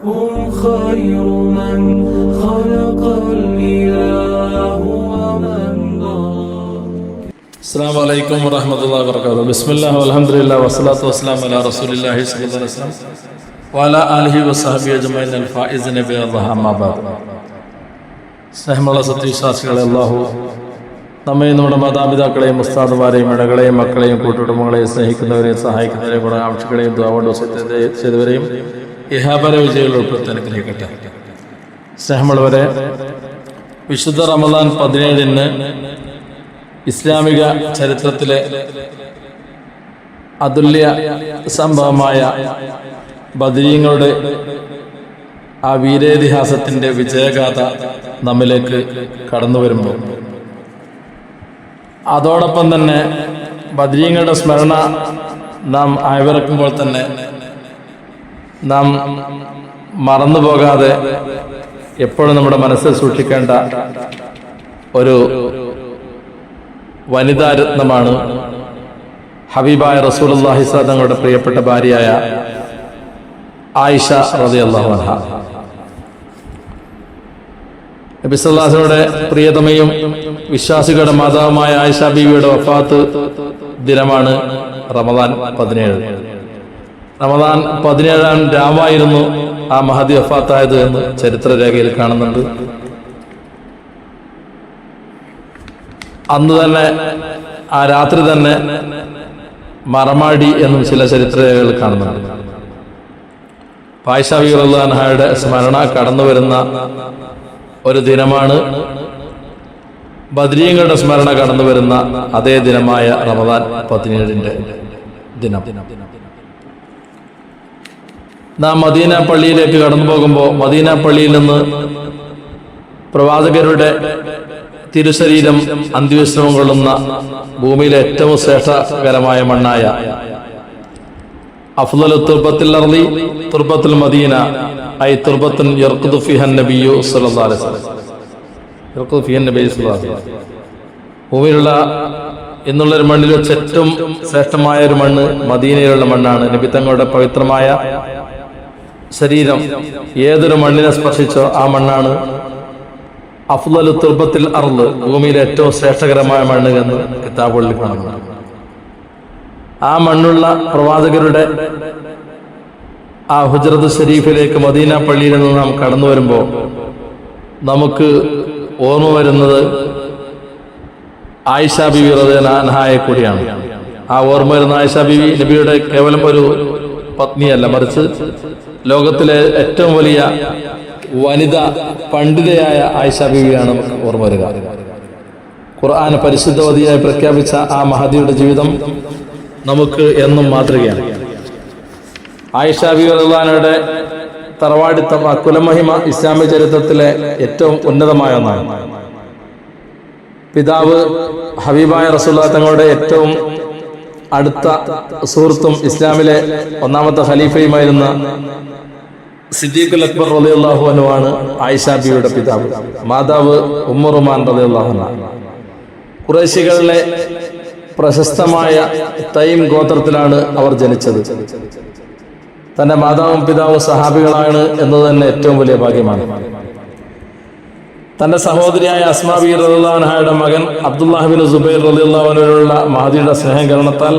هم خير من خلق الإله ومن بارك. السلام عليكم ورحمة الله وبركاته. بسم الله والحمد لله والصلاة والسلام على رسول الله صلى الله عليه وسلم وعلى آله وصحبه أجمعين الفائزين بالله أما بعد. സ്നേഹമുള്ള സത്യവിശ്വാസികളെ, അല്ലാഹു നമ്മയും നമ്മുടെ മാതാപിതാക്കളെയും ഉസ്താദുമാരെയും ഇടകളെയും മക്കളെയും കൂട്ടുകുടുംബങ്ങളെയും സ്നേഹിക്കുന്നവരെയും സഹായിക്കുന്നവരെയും ഗുണകാംക്ഷികളെയും ദ്വാവോട് ചെയ്തവരെയും ഇഹാപര വിജയികൾ ഉൾപ്പെടുത്തി അനുഗ്രഹിക്കട്ടെ. സ്നേഹമുള്ളവരെ, വിശുദ്ധ റമദാൻ 17 ഇസ്ലാമിക ചരിത്രത്തിലെ അതുല്യ സംഭവമായ ബദരീങ്ങളുടെ ആ വീരേതിഹാസത്തിൻ്റെ വിജയഗാഥ നമ്മിലേക്ക് കടന്നു വരുമ്പോൾ, അതോടൊപ്പം തന്നെ ബദരീങ്ങളുടെ സ്മരണ നാം അയവിറക്കുമ്പോൾ തന്നെ നാം മറന്നുപോകാതെ എപ്പോഴും നമ്മുടെ മനസ്സിൽ സൂക്ഷിക്കേണ്ട ഒരു വനിതാരത്നമാണ് ഹബീബായ റസൂലുള്ളാഹി സ്വല്ലല്ലാഹു അലൈഹി വസല്ലം തങ്ങളുടെ പ്രിയപ്പെട്ട ഭാര്യയായ ആയിഷ റളിയല്ലാഹു അൻഹ. നബി സല്ലല്ലാഹു അലൈഹി വസല്ലമയുടെ പ്രിയതമയും വിശ്വാസികളുടെ മാതാവുമായ ആയിഷ ബീവിയുടെ വഫാത്ത് ദിനമാണ് റമദാൻ 17. റമദാൻ 17-ാം രാവായിരുന്നു ആ മഹദി വഫാത്തായത് എന്ന് ചരിത്രരേഖയിൽ കാണുന്നുണ്ട്. അന്ന് തന്നെ ആ രാത്രി തന്നെ മറമാടി എന്നും ചില ചരിത്രരേഖകൾ കാണുന്നുണ്ട്. ആയിഷ ബീവി റളിയല്ലാഹു അൻഹയുടെ സ്മരണ കടന്നു വരുന്ന ഒരു ദിനമാണ് ബദരീങ്ങളുടെ സ്മരണ കടന്നു വരുന്ന അതേ ദിനമായ റമദാൻ 17-ന്റെ ദിനം. നാം മദീന പള്ളിയിലേക്ക് കടന്നു പോകുമ്പോൾ മദീന പള്ളിയിൽ നിന്ന് പ്രവാചകരുടെ തിരുശരീരം അന്ത്യവിശ്രമം കൊള്ളുന്ന ഭൂമിയിലെ ഏറ്റവും ശ്രേഷ്ഠകരമായ മണ്ണായ അഫ്ളലു തുർബത്തിൽ അർളി തുർബത്തുൽ മദീന ഐ തുർബത്തുൻ യർഖുദു ഫിഹ നബിയ്യു സ്വല്ലല്ലാഹു അലൈഹി വസല്ലം. യർഖുദു ഫിഹ നബിയ്യു സ്വല്ലല്ലാഹു അലൈഹി വസല്ലം. ഭൂമിയിലുള്ള എന്നുള്ളൊരു മണ്ണിൽ വെച്ച് ഏറ്റവും ശ്രേഷ്ഠമായ ഒരു മണ്ണ് മദീനയിലുള്ള മണ്ണാണ്. നബി തങ്ങളുടെ പവിത്രമായ ശരീരം ഏതൊരു മണ്ണിനെ സ്പർശിച്ചോ ആ മണ്ണാണ് അഫ്ളലു തുർബത്തിൽ അർള്, ഭൂമിയിലെ ഏറ്റവും ശ്രേഷ്ഠകരമായ മണ്ണ് എന്ന് കിതാബുകളിൽ കാണുന്നു. ആ മണ്ണുള്ള പ്രവാചകരുടെ ആ ഹുജ്റത്ത് ഷരീഫിലേക്ക് മദീന പള്ളിയിൽ നിന്ന് നാം കടന്നു വരുമ്പോൾ നമുക്ക് ഓർമ്മ വരുന്നത് ആയിഷ ബീവി റളിയല്ലാഹു അൻഹയെ കൂടിയാണ്. ആ ഓർമ്മ വരുന്ന ആയിഷ ബീവി നബിയുടെ കേവലം ഒരു പത്നിയല്ല, മറിച്ച് ലോകത്തിലെ ഏറ്റവും വലിയ വനിത പണ്ഡിതയായ ആയിഷ ബീവിയാണ് നമുക്ക് ഓർമ്മ വരിക. ഖുർആൻ പരിശുദ്ധവതിയായി പ്രഖ്യാപിച്ച ആ മഹദിയുടെ ജീവിതം നമുക്ക് എന്നും മാതൃകയാണ്. ആയിഷ ബീവി റളിയല്ലാഹു അൻഹയുടെ തറവാടിത്തം, ആ കുലമഹിമ ഇസ്ലാമിക ചരിത്രത്തിലെ ഏറ്റവും ഉന്നതമായ ഒന്നാണ്. പിതാവ് ഹബീബായ റസൂലുള്ളാഹി തങ്ങളുടെ ഏറ്റവും അടുത്ത സുഹൃത്തും ഇസ്ലാമിലെ ഒന്നാമത്തെ ഖലീഫയുമായിരുന്ന സിദ്ദീഖുൽ അക്ബർ റളിയല്ലാഹു അൻഹു ആണ് ആയിഷ ബീവിയുടെ പിതാവ്. മാതാവ് ഉമ്മു റുമാൻ റളിയല്ലാഹു അൻഹ. ഖുറൈശികളിലെ പ്രശസ്തമായ തൈം ഗോത്രത്തിലാണ് അവർ ജനിച്ചത്. തന്റെ മാതാവും പിതാവും സഹാബികളാണ് എന്നത് തന്നെ ഏറ്റവും വലിയ ഭാഗ്യമാണ്. തന്റെ സഹോദരിയായ അസ്മാ ബീവി റളിയല്ലാഹു അൻഹയുടെ മകൻ അബ്ദുല്ലാഹ് ബിൻ സുബൈർ റളിയല്ലാഹു അൻഹുവിനുള്ള മഹദിയുടെ സ്നേഹം കാരണത്താൽ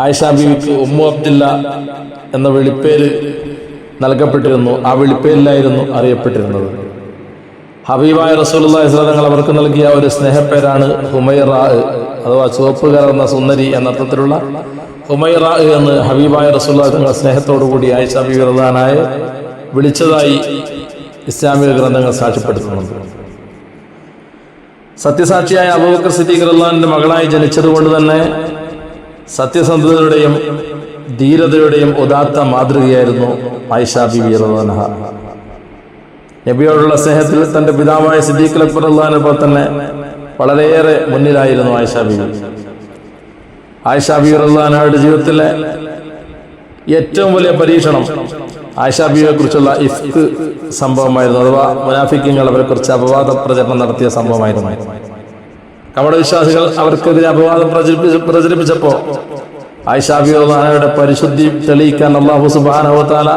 ആയിഷ ബീവിക്ക് ഉമ്മു അബ്ദില്ല എന്ന വിളിപ്പേര് നൽകപ്പെട്ടിരുന്നു. ആ വിളിപ്പേരിലായിരുന്നു അറിയപ്പെട്ടിരുന്നത്. ഹബീബായ റസൂലുള്ളാഹി സ്വല്ലല്ലാഹു അലൈഹി വസല്ലം അവർക്ക് നൽകിയ ഒരു സ്നേഹപ്പേരാണ് ഹുമൈറ, അഥവാ ചുവപ്പ് കലർന്ന സുന്ദരി എന്നർത്ഥത്തിലുള്ള ഹുമൈറ എന്ന് ഹബീബായ റസൂലുള്ളാഹി തങ്ങളുടെ സ്നേഹത്തോടു കൂടി ആയിഷ ബീവി റളിയല്ലാഹു അൻഹയെ വിളിച്ചതായി ഇസ്ലാമിക ഗ്രന്ഥങ്ങൾ സാക്ഷ്യപ്പെടുത്തുന്നുണ്ട്. സത്യസാക്ഷിയായ അബൂബക്കർ സിദ്ദീഖ് റളിയല്ലാഹു അൻഹുവിന്റെ മകളായി ജനിച്ചതുകൊണ്ട് തന്നെ സത്യസന്ധതയുടെയും ധീരതയുടെയും ഉദാത്ത മാതൃകയായിരുന്നു ആയിഷ ബീവി റളിയല്ലാഹു അൻഹ. നബിയോടുള്ള സ്നേഹത്തിൽ തന്റെ പിതാവായ സിദ്ദീഖ് അക്ബർ റളിയല്ലാഹു അൻഹു തന്നെ വളരെയേറെ മുന്നിലായിരുന്നു ആയിഷ ബീവി. ആയിഷ ബീവി റളിയല്ലാഹു അൻഹയുടെ ജീവിതത്തിലെ ഏറ്റവും വലിയ പരീക്ഷണം ആയിഷ ബീവിയെ കുറിച്ചുള്ള ഇഫ്ക് സംഭവമായിരുന്നു. അഥവാ മുനാഫിക്കുകൾ അവരെ കുറിച്ച് അപവാദ പ്രചരണം നടത്തിയ സംഭവമായിരുന്നു. കപടവിശ്വാസികൾ അവർക്കെതിരെ അപവാദം പ്രചരിപ്പിച്ചപ്പോൾ ആയിഷ റളിയല്ലാഹു അൻഹയുടെ പരിശുദ്ധി തെളിയിക്കാൻ അല്ലാഹു സുബ്ഹാനഹു വ തആല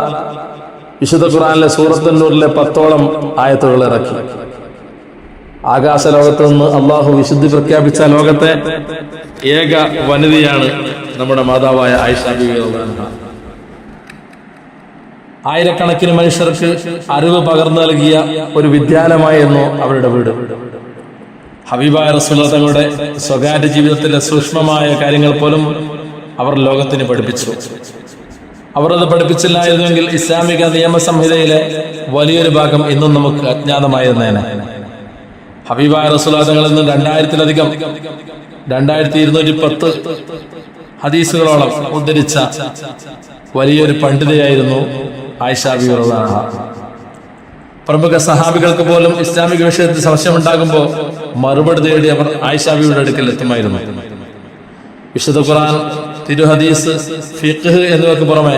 വിശുദ്ധ ഖുർആനിലെ സൂറത്തുൻ നൂറിലെ 10ഓളം ആയത്തുകൾ ഇറക്കി. ആകാശ ലോകത്ത് നിന്ന് അള്ളാഹു വിശുദ്ധി പ്രഖ്യാപിച്ച ലോകത്തെ ഏക വനിതയാണ് നമ്മുടെ മാതാവായ ആയിഷ ബീവി റളിയല്ലാഹു അൻഹ. ആയിരക്കണക്കിന് മനുഷ്യർക്ക് അറിവ് പകർന്നു നൽകിയ ഒരു വിദ്യാലയമായിരുന്നു അവരുടെ വീട്. ഹബീബായ റസൂലുള്ളാഹി തങ്ങളുടെ സ്വകാര്യ ജീവിതത്തിലെ സൂക്ഷ്മമായ കാര്യങ്ങൾ പോലും അവർ ലോകത്തിന് പഠിപ്പിച്ചു. അവർ അത് പഠിപ്പിച്ചില്ലായിരുന്നുവെങ്കിൽ ഇസ്ലാമിക നിയമസംഹിതയിലെ വലിയൊരു ഭാഗം ഇന്നും നമുക്ക് അജ്ഞാതമായിരുന്നേനെ. ഹബീബായ റസൂലുള്ളാഹി തങ്ങളിൽ നിന്ന് 2000-ലധികം 2210 ഹദീസുകളോളം ഉദ്ധരിച്ച വലിയൊരു പണ്ഡിതയായിരുന്നു ആയിഷ ബീവി റളിയല്ലാഹു അൻഹ. പ്രമുഖ സഹാബികൾക്ക് പോലും ഇസ്ലാമിക വിഷയത്തിൽ സംശയമുണ്ടാകുമ്പോൾ മറുപടി തേടി അവർ ആയിഷ ബീവിയുടെ അടുക്കൽ എത്തുമായിരുന്നു. വിശുദ്ധ ഖുർആൻ, തിരുഹദീസ്, ഫിഖ്ഹ് എന്നിവയ്ക്ക് പുറമെ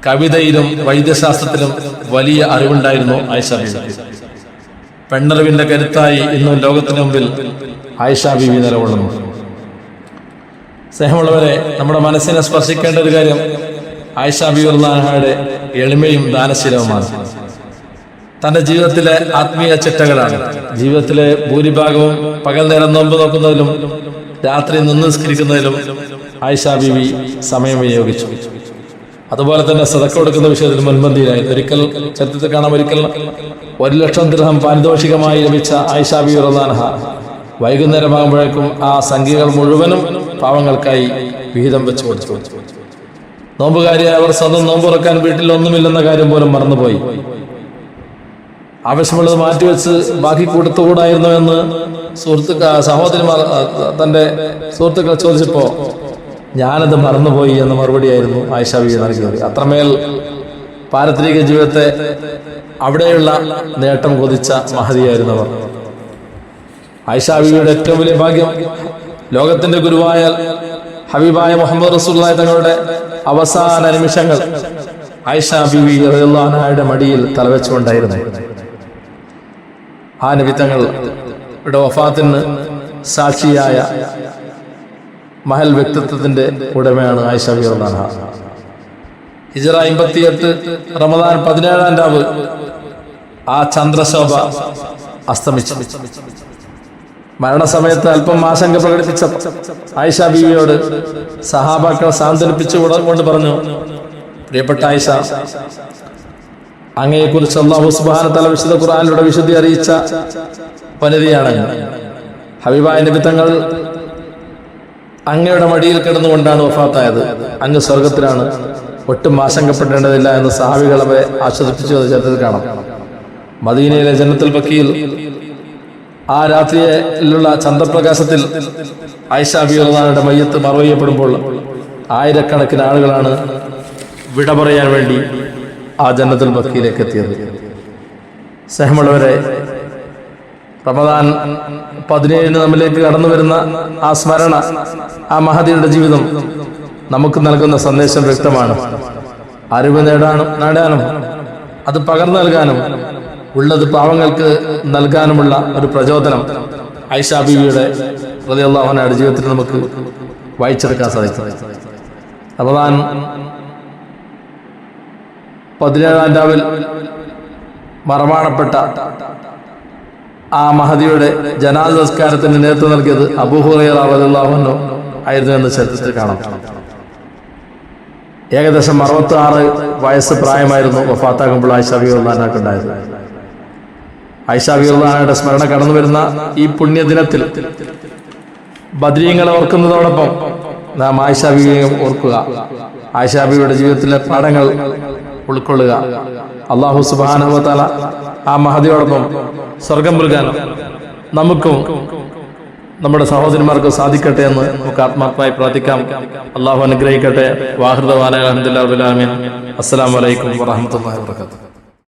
കവിതയിലും വൈദ്യശാസ്ത്രത്തിലും വലിയ അറിവുണ്ടായിരുന്നു ആയിഷ ബീവിക്ക്. പെണ്ണറിവിന്റെ കരുത്തായി ഇന്നും ലോകത്തിന് മുമ്പിൽ ആയിഷ ബീവി നിലകൊള്ളുന്നു. സ്നേഹമുള്ളവരെ, നമ്മുടെ മനസ്സിനെ സ്പർശിക്കേണ്ട ഒരു കാര്യം ആയിഷ ബീവി റളിയല്ലാഹു അൻഹയുടെ എളിമയും ദാനശീലവുമാണ്. തന്റെ ജീവിതത്തിലെ ആത്മീയ ചിട്ടകളാണ്. ജീവിതത്തിലെ ഭൂരിഭാഗവും പകൽ നേരം നോമ്പ് നോക്കുന്നതിലും രാത്രി നിസ്കരിക്കുന്നതിലും ആയിഷ ബീവി സമയം വിനിയോഗിച്ചു. അതുപോലെ തന്നെ സദഖ കൊടുക്കുന്ന വിഷയത്തിൽ മുൻപന്തിയിലായി. ഒരിക്കൽ ചരിത്രത്തിൽ കാണാം, ഒരിക്കൽ 1,00,000 ദിർഹം പാരിതോഷികമായി ലഭിച്ച ആയിഷ ബീവി റളിയല്ലാഹു അൻഹ വൈകുന്നേരമാകുമ്പോഴേക്കും ആ സംഖ്യകൾ മുഴുവനും പാവങ്ങൾക്കായി വിഹിതം വെച്ചു കൊടുത്തു. നോമ്പുകാരിയായ അവർ സ്വന്തം നോമ്പ് തുറക്കാൻ വീട്ടിൽ ഒന്നുമില്ലെന്ന കാര്യം പോലും മറന്നുപോയി. ആവശ്യമുള്ളത് മാറ്റിവെച്ച് ബാക്കി കൊടുത്തുകൂടായിരുന്നു എന്ന് സഹോദരിമാർ തന്റെ സുഹൃത്തുക്കൾ ചോദിച്ചപ്പോ ഞാനത് മറന്നുപോയി എന്ന മറുപടിയായിരുന്നു ആയിഷ ബീവി നൽകിയത്. അത്രമേൽ പാരത്രിക ജീവിതത്തെ അവിടെയുള്ള നേട്ടം കൊതിച്ച മഹതിയായിരുന്നു അവർ. ആയിഷ ബീവിയുടെ ഏറ്റവും വലിയ ഭാഗ്യം ലോകത്തിന്റെ ഗുരുവായ ഹബീബായ മുഹമ്മദ് റസൂലുള്ളാഹി തങ്ങളുടെ അവസാന നിമിഷങ്ങൾ ആയിഷ ബീവി റളിയല്ലാഹു അൻഹയുടെ മടിയിൽ തലവെച്ചുകൊണ്ടായിരുന്നു. ആ നബി തങ്ങളുടെ വഫാത്തിന് സാക്ഷിയായ മഹൽ വ്യക്തിത്വത്തിന്റെ ഉടമയാണ് ആയിഷ ബീവി റളിയല്ലാഹു അൻഹ. ഹിജ്റ 58 റമദാൻ 17-ാം രാവ് ആ ചന്ദ്രശോഭ അസ്തമിച്ചു. മരണസമയത്ത് അല്പം ആശങ്ക പ്രകടിപ്പിച്ച ആയിഷ ബീവിയോട് സഹാബാക്കൾ സാന്ത്വനിപ്പിച്ചുകൊണ്ട് പറഞ്ഞു, പ്രിയപ്പെട്ട ആയിഷ, അങ്ങയെക്കുറിച്ച് അല്ലാഹു സുബ്ഹാനഹു വ തആല വിശുദ്ധ ഖുർആനിലൂടെ വിശുദ്ധി അറിയിച്ച വനിതയാണ്. ഹബീബായ നബി തങ്ങൾ അങ്ങയുടെ മടിയിൽ കിടന്നുകൊണ്ടാണ് വഫാത്തായത്. അങ്ങ് സ്വർഗത്തിലാണ്, ഒട്ടും ആശങ്കപ്പെടേണ്ടതില്ല എന്ന് സഹാബികളെ ആശ്വസിപ്പിച്ചു ചരിത്രത്തിൽ കാണാം. മദീനയിലെ ജന്നത്തുൽ ബഖീൽ ആ രാത്രിയിലുള്ള ചന്ദ്രപ്രകാശത്തിൽ ആയിഷ ബീവി റളിയല്ലാഹു അൻഹയുടെ മയ്യത്ത് മറവയ്യപ്പെടുമ്പോൾ ആയിരക്കണക്കിന് ആളുകളാണ് വിട പറയാൻ വേണ്ടി ആ ജന്നത്തുൽ ബഖീലേക്ക് എത്തിയത്. സ്നേഹമുള്ളവരെ, റമദാൻ 17 നമ്മിലേക്ക് കടന്നു വരുന്ന ആ സ്മരണ, ആ മഹദിയുടെ ജീവിതം നമുക്ക് നൽകുന്ന സന്ദേശം വ്യക്തമാണ്. അറിവ് നേടാനും അത് പകർന്നു നൽകാനും ഉള്ളത് പാവങ്ങൾക്ക് നൽകാനുമുള്ള ഒരു പ്രചോദനം ആയിഷ ബീവിയുടെ റളിയല്ലാഹു അൻഹയുടെ ജീവിതത്തിൽ നമുക്ക് വായിച്ചെടുക്കാൻ സാധിക്കും. റമദാൻ 17-ാം രാവിൽ മറമാടപ്പെട്ട ആ മഹദിയുടെ ജനാസ സംസ്കാരത്തിന് നേതൃത്വം നൽകിയത് അബൂ ഹുറൈറ റളിയല്ലാഹു അൻഹു ആയിരുന്നു എന്ന് ചരിത്രത്തിൽ കാണാം. ഏകദേശം 66 വയസ്സ് പ്രായമായിരുന്നു വഫാത്താകുമ്പോൾ ആയിഷ ബീവി റളിയല്ലാഹു അൻഹയ്ക്ക് ഉണ്ടായത്. ആയിഷ ബീവി റളിയല്ലാഹു അൻഹയുടെ സ്മരണ കടന്നു വരുന്ന ഈ പുണ്യദിനത്തിൽ ബദ്രീങ്ങളെ ഓർക്കുന്നതോടൊപ്പം നാം ആയിഷ ബീവിയെ ഓർക്കുക. ആയിഷ ബീവിയുടെ ജീവിതത്തിലെ പാഠങ്ങൾ ഉൾക്കൊള്ളുക. അല്ലാഹു സുബ്ഹാനഹു വ തആല ആ മഹദിയോടൊപ്പം സ്വർഗം നൽകാൻ നമുക്കും നമ്മുടെ സഹോദരിമാർക്ക് സാധിക്കട്ടെ എന്ന് നമുക്ക് ആത്മാർത്ഥമായി പ്രാർത്ഥിക്കാം. അല്ലാഹു അനുഗ്രഹിക്കട്ടെ. വാഹിർ ദഅവാന അൽഹംദുലില്ലാഹി റബ്ബിൽ ആലമീൻ. അസ്സലാമു അലൈക്കും വറഹ്മത്തുള്ളാഹി വബറകാതുഹു.